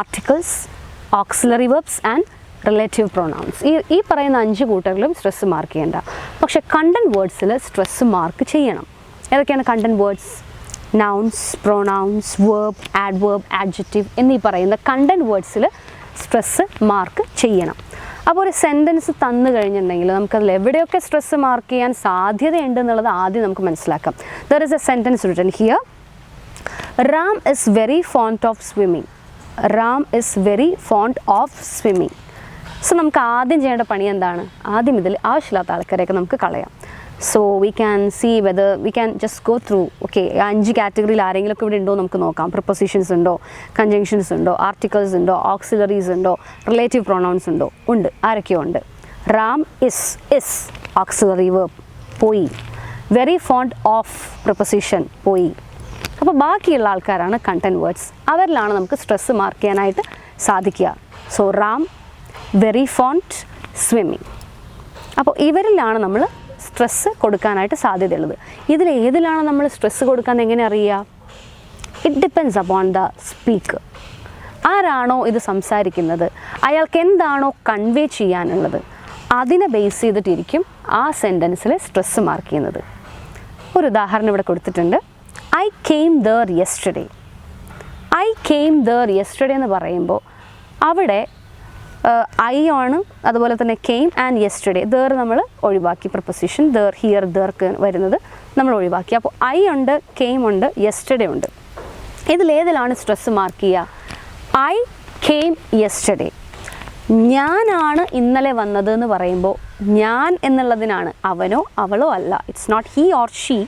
articles, auxiliary verbs and relative pronouns, ഈ പറയുന്ന 5 കൂട്ടറിലും സ്ട്രെസ് മാർക്ക് ചെയ്യേണ്ട. പക്ഷേ കണ്ടൻറ് വേർഡ്സിൽ സ്ട്രെസ് മാർക്ക് ചെയ്യണം. ഏതൊക്കെയാണ് content words? Nouns, pronouns, verb, adverb, adjective എന്നീ പറയുന്ന കണ്ടൻറ് വേർഡ്സിൽ സ്ട്രെസ് മാർക്ക് ചെയ്യണം. അപ്പോൾ ഒരു സെൻറ്റൻസ് തന്നു കഴിഞ്ഞിട്ടുണ്ടെങ്കിൽ നമുക്കതിൽ എവിടെയൊക്കെ സ്ട്രെസ് മാർക്ക് ചെയ്യാൻ സാധ്യതയുണ്ട് എന്നുള്ളത് ആദ്യം നമുക്ക് മനസ്സിലാക്കാം. There is A sentence written here: Ram is very fond of swimming. Ram is very fond of swimming. So നമുക്ക് ആദ്യം ചെയ്യേണ്ട പണി എന്താണ്? ആദ്യം ഇതിൽ ആവശ്യമില്ലാത്ത ആൾക്കാരെയൊക്കെ നമുക്ക് കളയാം. So we can see whether we can just go through. Okay, 5 കാറ്റഗറിയിൽ ആരെങ്കിലുമൊക്കെ ഇവിടെ ഉണ്ടോ നമുക്ക് നോക്കാം. പ്രിപ്പൊസിഷൻസ് ഉണ്ടോ, കൺജങ്ഷൻസ് ഉണ്ടോ, ആർട്ടിക്കിൾസ് ഉണ്ടോ, ഓക്സിലറീസ് ഉണ്ടോ, റിലേറ്റീവ് പ്രൊനൗൺസ് ഉണ്ടോ? ഉണ്ട്. ആരൊക്കെയോ ഉണ്ട്. റാം ഇസ് ഓക്സിലറി വെർബ് പോയി. വെരി ഫോണ്ട് ഓഫ് പ്രിപ്പൊസിഷൻ പോയി. അപ്പോൾ ബാക്കിയുള്ള ആൾക്കാരാണ് കണ്ടൻറ് വേർഡ്സ്. അവരിലാണ് നമുക്ക് സ്ട്രെസ് മാർക്ക് ചെയ്യാനായിട്ട് സാധിക്കുക. So Ram, very font, swimming. അപ്പോൾ ഇവരിലാണ് നമ്മൾ സ്ട്രെസ്സ് കൊടുക്കാനായിട്ട് സാധ്യതയുള്ളത്. ഇതിലേതിലാണ് നമ്മൾ സ്ട്രെസ്സ് കൊടുക്കാൻ എങ്ങനെ അറിയുക? It depends upon the speaker. ആരാണോ ഇത് സംസാരിക്കുന്നത് അയാൾക്ക് എന്താണോ കൺവേ ചെയ്യാനുള്ളത് അതിനെ ബേസ് ചെയ്തിട്ടിരിക്കും ആ സെൻറ്റൻസിൽ സ്ട്രെസ്സ് മാർക്ക് ചെയ്യുന്നത്. ഒരു ഉദാഹരണം ഇവിടെ കൊടുത്തിട്ടുണ്ട്. I came there yesterday. I came there yesterday എന്ന് പറയുമ്പോൾ അവിടെ ഐ ആണ്, അതുപോലെ തന്നെ കെയിം ആൻഡ് യെസ്റ്റർഡേ. ദർ നമ്മൾ ഒഴിവാക്കി. പ്രിപ്പൊസിഷൻ ദർ, ഹിയർ, ദർക്ക് വരുന്നത് നമ്മൾ ഒഴിവാക്കി. അപ്പോൾ ഐ ഉണ്ട്, കെയിം ഉണ്ട്, യെസ്റ്റർഡേ ഉണ്ട്. ഇതിലേതിലാണ് സ്ട്രെസ് മാർക്ക് ചെയ്യുക? I came yesterday. ഞാനാണ് ഇന്നലെ വന്നത് എന്ന് പറയുമ്പോൾ ഞാൻ എന്നുള്ളതിനാണ്, അവനോ അവളോ അല്ല. It's not he or she,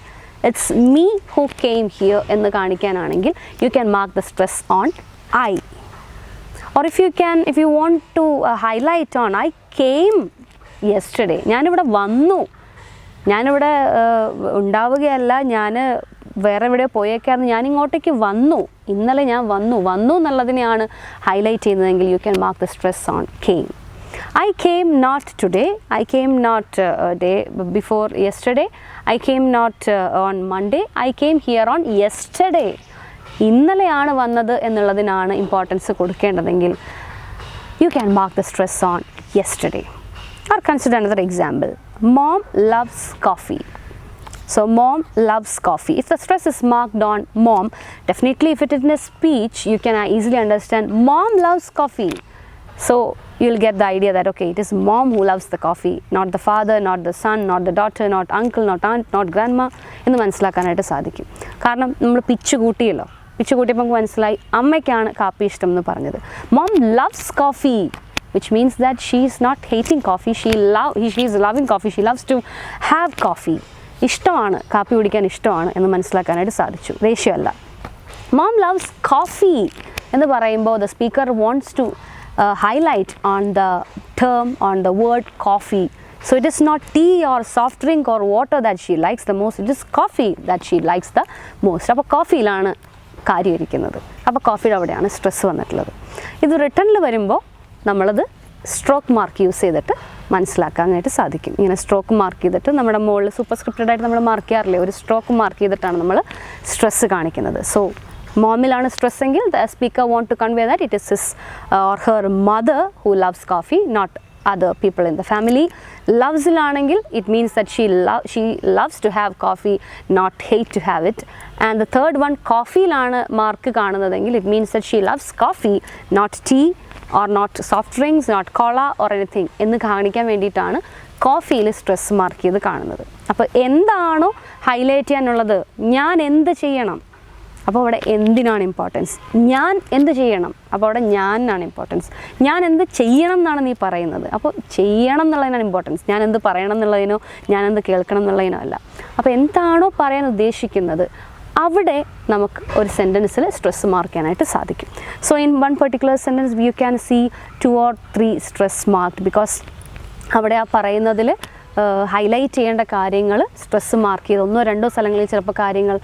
it's me who came here എന്ന് കാണിക്കാനാണെങ്കിൽ you can mark the stress on I. Or if you want to highlight on I came yesterday. ഞാനിവിടെ വന്നു, ഞാനിവിടെ ഉണ്ടാവുകയല്ല, ഞാൻ വേറെ എവിടെ പോയേക്കായിരുന്നു, ഞാനിങ്ങോട്ടേക്ക് വന്നു, ഇന്നലെ ഞാൻ വന്നു എന്നുള്ളതിനെയാണ് ഹൈലൈറ്റ് ചെയ്യുന്നതെങ്കിൽ U can mark the stress on came. I came not today, I came not day before yesterday, I came not on Monday, I came here on yesterday. ഇന്നലെയാണ് വന്നത് എന്നുള്ളതിനാണ് ഇമ്പോർട്ടൻസ് കൊടുക്കേണ്ടതെങ്കിൽ you can mark the stress on yesterday. Or consider another example. Mom loves coffee. So mom loves coffee. If the stress is marked on mom, definitely if it is in a speech, you can easily understand mom loves coffee. So you'll get the idea that okay, it is mom who loves the coffee, not the father, not the son, not the daughter, not uncle, not aunt, not grandma എന്ന് മനസ്സിലാക്കാനായിട്ട് സാധിക്കും. കാരണം നമ്മൾ pitch കൂട്ടിയപ്പോൾ നമുക്ക് മനസ്സിലായി അമ്മയ്ക്കാണ് കാപ്പി ഇഷ്ടം എന്ന് പറഞ്ഞത്. Mom loves coffee, which means that she is not hating coffee, she is loving coffee, she loves to have coffee. ഇഷ്ടമാണ്, കാപ്പി കുടിക്കാൻ ഇഷ്ടമാണ് എന്ന് മനസ്സിലാക്കാനായിട്ട് സാധിച്ചു. ദേഷ്യമല്ല. മോം ലവ്സ് കോഫി എന്ന് പറയുമ്പോൾ the speaker wants to highlight on the term, on the word coffee. So it is not tea or soft drink or water that she likes the most, it is coffee that she likes the most. അപ്പോൾ കോഫിയിലാണ് കാര്യം ഇരിക്കുന്നത്. അപ്പോൾ കോഫിയുടെ അവിടെയാണ് stress വന്നിട്ടുള്ളത്. ഇത് റിട്ടേണിൽ വരുമ്പോൾ നമ്മളത് stroke mark use ചെയ്തിട്ട് മനസ്സിലാക്കാനായിട്ട് സാധിക്കും. ഇങ്ങനെ സ്ട്രോക്ക് മാർക്ക് ചെയ്തിട്ട് നമ്മുടെ മുകളിൽ സൂപ്പർ സ്ക്രിപ്റ്റഡ് ആയിട്ട് നമ്മൾ മാർക്ക് ചെയ്യാറില്ലേ, ഒരു സ്ട്രോക്ക് മാർക്ക് ചെയ്തിട്ടാണ് നമ്മൾ സ്ട്രെസ് കാണിക്കുന്നത്. സോ മോമിലാണ് സ്ട്രെസ് എങ്കിൽ the speaker want to convey that it is his or her mother who loves coffee, not other people in the family. Loves ഇലാണെങ്കിൽ it means that she loves to have coffee, not hate to have it. And the third one, coffee ലാണ് mark കാണുന്നതെങ്കിൽ it means that she loves coffee, not tea, or not soft drinks, not cola or anything എന്ന് കാണിക്കാൻ വേണ്ടിയിട്ടാണ് കോഫിയിൽ stress mark ചെയ്ത് കാണുന്നത്. അപ്പോൾ എന്താണോ highlight ചെയ്യാനുള്ളത്, ഞാൻ എന്ത് ചെയ്യണം, അപ്പോൾ അവിടെ എന്തിനാണ് ഇമ്പോർട്ടൻസ്, ഞാൻ എന്ത് ചെയ്യണം, അപ്പോൾ അവിടെ ഞാനാണ് ഇമ്പോർട്ടൻസ്. ഞാൻ എന്ത് ചെയ്യണം എന്നാണ് നീ പറയുന്നത്, അപ്പോൾ ചെയ്യണം എന്നുള്ളതിനാണ് ഇമ്പോർട്ടൻസ്. ഞാൻ എന്ത് പറയണം എന്നുള്ളതിനോ ഞാൻ എന്ത് കേൾക്കണം എന്നുള്ളതിനോ അല്ല. അപ്പോൾ എന്താണോ പറയാൻ ഉദ്ദേശിക്കുന്നത് അവിടെ നമുക്ക് ഒരു സെൻറ്റൻസിൽ സ്ട്രെസ് മാർക്ക് ചെയ്യാനായിട്ട് സാധിക്കും. So in one particular sentence you can see 2 or 3 stress marked, because അവിടെ ആ പറയുന്നതിൽ ഹൈലൈറ്റ് ചെയ്യേണ്ട കാര്യങ്ങൾ സ്ട്രെസ് മാർക്ക് ചെയ്ത് 1 or 2 സ്ഥലങ്ങളിൽ ചിലപ്പോൾ കാര്യങ്ങൾ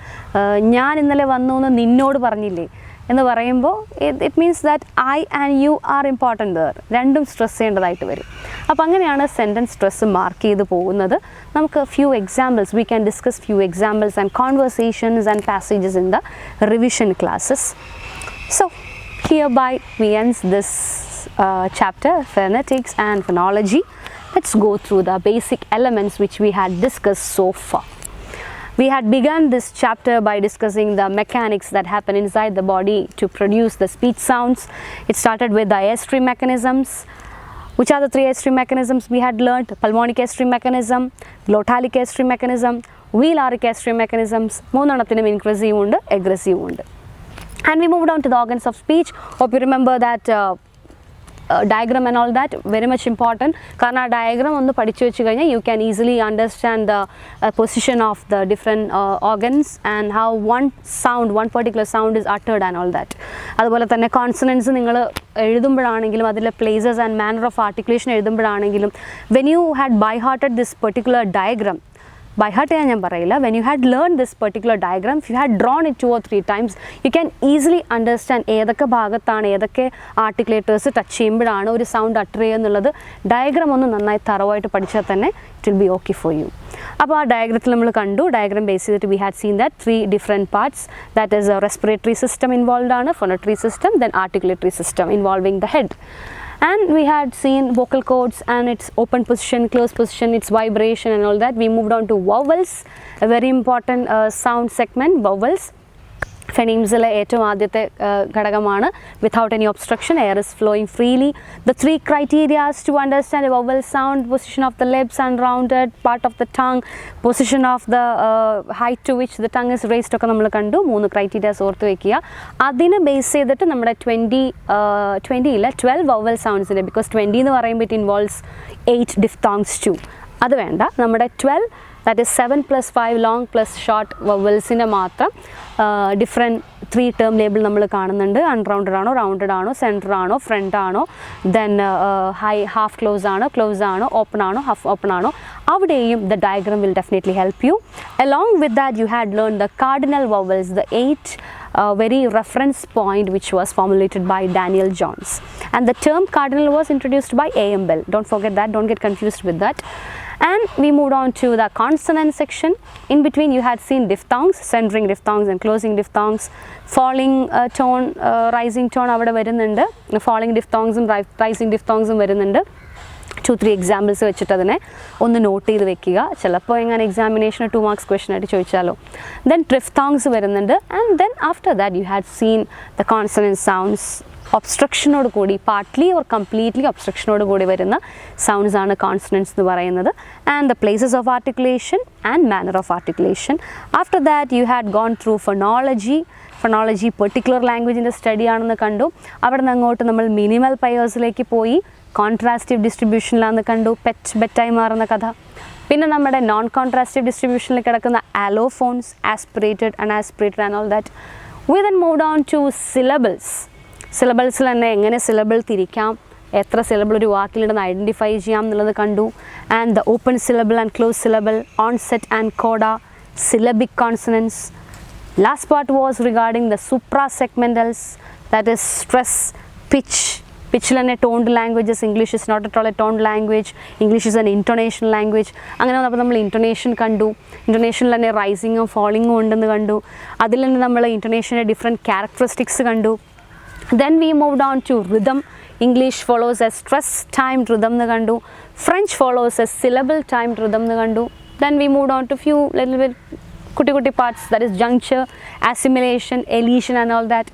ഞാൻ ഇന്നലെ വന്നു എന്ന് നിന്നോട് പറഞ്ഞില്ലേ എന്ന് പറയുമ്പോൾ it means that I and you are important there, രണ്ടും സ്ട്രെസ് ചെയ്യേണ്ടതായിട്ട് വരും. അപ്പോൾ അങ്ങനെയാണ് സെൻറ്റൻസ് സ്ട്രെസ് മാർക്ക് ചെയ്ത് പോകുന്നത്. നമുക്ക് few examples, we can discuss few examples and conversations and passages in the revision classes. So hereby we ends this chapter, phonetics and phonology. Let's go through the basic elements which we had discussed so far. We had begun this chapter by discussing the mechanics that happen inside the body to produce the speech sounds. It started with the airstream mechanisms. Which are the 3 airstream mechanisms we had learnt? Pulmonic airstream mechanism, glottalic airstream mechanism, velaric airstream mechanisms. 3 എണ്ണത്തിനും inclusive ഉണ്ട്, aggressive ഉണ്ട്. And we moved on to the organs of speech. Hope you remember that diagram and all that, very much important. കാരണം ആ diagram ഒന്ന് പഠിച്ചു വെച്ച് കഴിഞ്ഞാൽ you can easily understand the position of the different organs and how one particular sound is uttered and all that. അതുപോലെ തന്നെ consonants നിങ്ങൾ എഴുതുമ്പോഴാണെങ്കിലും അതിലെ places and manner of articulation എഴുതുമ്പോഴാണെങ്കിലും when you had by hearted this particular diagram, by heart ചെയ്യാൻ ഞാൻ പറയില്ല, when you had learned this particular diagram, if you had drawn it 2 or 3 times, you can easily understand ഏതൊക്കെ ഭാഗത്താണ് ഏതൊക്കെ articulators touch ചെയ്യുമ്പോഴാണ് ഒരു sound utter ചെയ്യുക എന്നുള്ളത് ഡയഗ്രാം ഒന്ന് നന്നായി തറവായിട്ട് പഠിച്ചാൽ തന്നെ it will be okay for you. അപ്പോൾ ആ ഡയഗ്രത്തിൽ നമ്മൾ കണ്ടു, ഡയഗ്രാം ബേസ് ചെയ്തിട്ട് we had seen that 3 different parts, that is respiratory system involve ആണ്, phonatory system, then articulatory system involving the head. And we had seen vocal cords and its open position, closed position, its vibration and all that. We moved on to vowels, a very important sound segment, vowels. Phonemesile ഏറ്റവും ആദ്യത്തെ ഘടകമാണ്. Without any obstruction, air is flowing freely. The 3 criteria to understand a vowel sound: position of the lips and rounded part of the tongue, position of the height to which the tongue is raised ഒക്കെ നമ്മൾ കണ്ടു. 3 criteria ഓർത്ത് വയ്ക്കുക. അതിനെ base ചെയ്തിട്ട് നമ്മുടെ 12 vowel soundsൻ്റെ, because 20 എന്ന് പറയുമ്പോൾ it involves 8 diphthongs too. അത് വേണ്ട, നമ്മുടെ 12, that is 7 plus 5 long plus short vowelsൻ്റെ മാത്രം ഡിഫറെൻറ്റ് 3 ടേം ലേബിൾ നമ്മൾ കാണുന്നുണ്ട്. അൺറൗണ്ടഡ് ആണോ, റൗണ്ടഡ് ആണോ, സെൻറ്റർ ആണോ, ഫ്രണ്ട് ആണോ, ദെൻ ഹാഫ് ക്ലോസ് ആണോ, ഓപ്പൺ ആണോ, ഹാഫ് ഓപ്പൺ ആണോ, അവിടെയും the diagram will definitely help you. Along with that, you had learned the cardinal vowels, the 8 very reference point which was formulated by Daniel Johns. And the term cardinal was introduced by A.M. Bell. Don't forget that, don't get confused with that. And we moved on to the consonant section. In between you had seen diphthongs, centering diphthongs and closing diphthongs, falling tone, rising tone avada varunundu, falling diphthongs um rising diphthongs um varunundu. 2-3 examples വെച്ചിട്ട് അതിനെ ഒന്ന് not ചെയ്ത് വെക്കുക. ചിലപ്പോൾ എങ്ങനെ examination 2 marks question ആയിട്ട് ചോദിച്ചാലോ. Then triphthongs വരുന്നുണ്ട്. And then after that you had seen the consonant sounds, ഒബ്സ്ട്രക്ഷനോട് കൂടി, പാർട്ട്ലി ഓർ കംപ്ലീറ്റ്ലി ഒബ്സ്ട്രക്ഷനോട് കൂടി വരുന്ന സൗണ്ട്സ് ആണ് കോൺസണൻസ് എന്ന് പറയുന്നത്. And the places of articulation and manner of articulation. After that you had gone through phonology. Particular ലാംഗ്വേജിൻ്റെ study ആണെന്ന് കണ്ടു. അവിടെ നിന്ന് അങ്ങോട്ട് നമ്മൾ മിനിമൽ പയേഴ്സിലേക്ക് പോയി, കോൺട്രാസ്റ്റീവ് ഡിസ്ട്രിബ്യൂഷനിലാണെന്ന് കണ്ടു, ബെറ്റായി മാറുന്ന കഥ. പിന്നെ നമ്മുടെ നോൺ കോൺട്രാസ്റ്റീവ് ഡിസ്ട്രിബ്യൂഷനിൽ കിടക്കുന്ന allophones, aspirated, unaspirated and all that. We then moved on to syllables. സിലബിൾസിൽ തന്നെ എങ്ങനെ സിലബിൾ തിരിക്കാം, എത്ര സിലബിൾ ഒരു വാക്കിലുണ്ടെന്ന് ഐഡൻറ്റിഫൈ ചെയ്യാം എന്നുള്ളത് കണ്ടു. And the open syllable and close syllable, onset and CODA, syllabic consonants. Last part was regarding the suprasegmentals, that is stress, pitch. Pitchil and toned languages. English is not at all a toned language. English is an intonation language. അങ്ങനെ വന്നപ്പോൾ നമ്മൾ ഇൻറ്റൊനേഷൻ കണ്ടു. ഇൻറ്റൊനേഷനിൽ തന്നെ റൈസിങ്ങും ഫോളിങ്ങും ഉണ്ടെന്ന് കണ്ടു. അതിൽ തന്നെ നമ്മൾ ഇൻറ്റൊനേഷൻ്റെ ഡിഫറെൻറ്റ് ക്യാരക്ടറിസ്റ്റിക്സ് കണ്ടു. Then we moved on to rhythm. English follows a stress timed rhythm എന്ന് കണ്ടു. French follows a syllable timed rhythm എന്ന് കണ്ടു. Then we moved on to few little bit കുട്ടി parts, that is juncture, assimilation, elision and all that.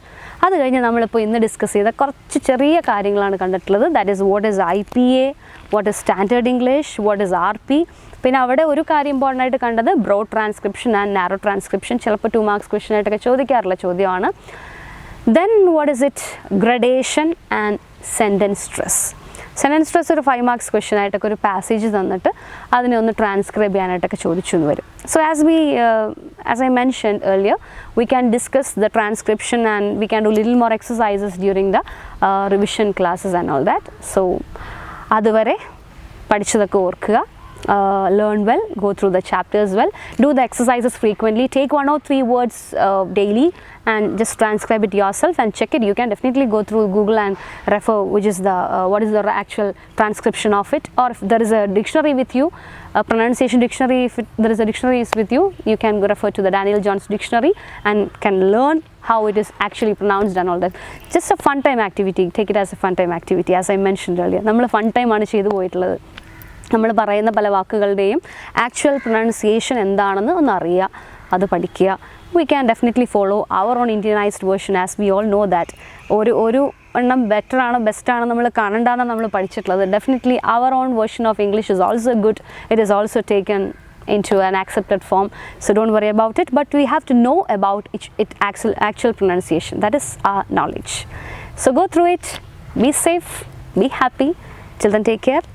അത് കഴിഞ്ഞ് നമ്മളിപ്പോൾ ഇന്ന് discuss ചെയ്ത കുറച്ച് ചെറിയ കാര്യങ്ങളാണ് കണ്ടിട്ടുള്ളത്. That is what is IPA, what is standard English, what is RP. പിന്നെ അവിടെ ഒരു കാര്യം ഇമ്പോർട്ടൻ്റ് ആയിട്ട് കണ്ടത് broad transcription and narrow transcription. ചിലപ്പോൾ 2 മാർക്സ് ക്വസ്റ്റ്യൻ ആയിട്ടൊക്കെ ചോദിക്കാറുള്ള ചോദ്യമാണ്. Then what is it gradation and sentence stress. Sentence stress ഒരു 5 മാർക്സ് ക്വസ്റ്റ്യൻ ആയിട്ടൊക്കെ ഒരു പാസേജ് തന്നിട്ട് അതിനെ ഒന്ന് ട്രാൻസ്ക്രൈബ് ചെയ്യാനായിട്ടൊക്കെ ചോദിച്ചു എന്ന് വരും. So as I mentioned earlier, we can discuss the transcription and we can do little more exercises during the revision classes and all that. So അതുവരെ പഠിച്ചതൊക്കെ ഓർക്കുക. Learn well, go through the chapters well, do the exercises frequently, take 1 or 3 words daily and just transcribe it yourself and check it. You can definitely go through Google and refer which is the what is the actual transcription of it, or if there is a dictionary with you, a pronunciation dictionary, if there is a dictionary is with you, you can go refer to the Daniel Johns dictionary and can learn how it is actually pronounced and all that. Just a fun time activity, take it as a fun time activity. As I mentioned earlier, നമ്മൾ fun time ആണ് ചെയ്തു പോയിട്ടുള്ളത്. നമ്മൾ പറയുന്ന പല വാക്കുകളുടെയും actual pronunciation എന്താണെന്ന് ഒന്ന് അറിയുക, അത് പഠിക്കുക. We can definitely follow our own Indianised version as we all know that. ഒരു എണ്ണം ബെറ്റർ ആണ് ബെസ്റ്റ് ആണ് നമ്മൾ കാണണ്ടെന്നാണ് നമ്മൾ പഠിച്ചിട്ടുള്ളത്. Definitely our own version of English is also good. It is also taken into an accepted form, so don't worry about it, but we have to know about it actual pronunciation. That is our knowledge. So go through it, be safe, be happy. Till then, take care.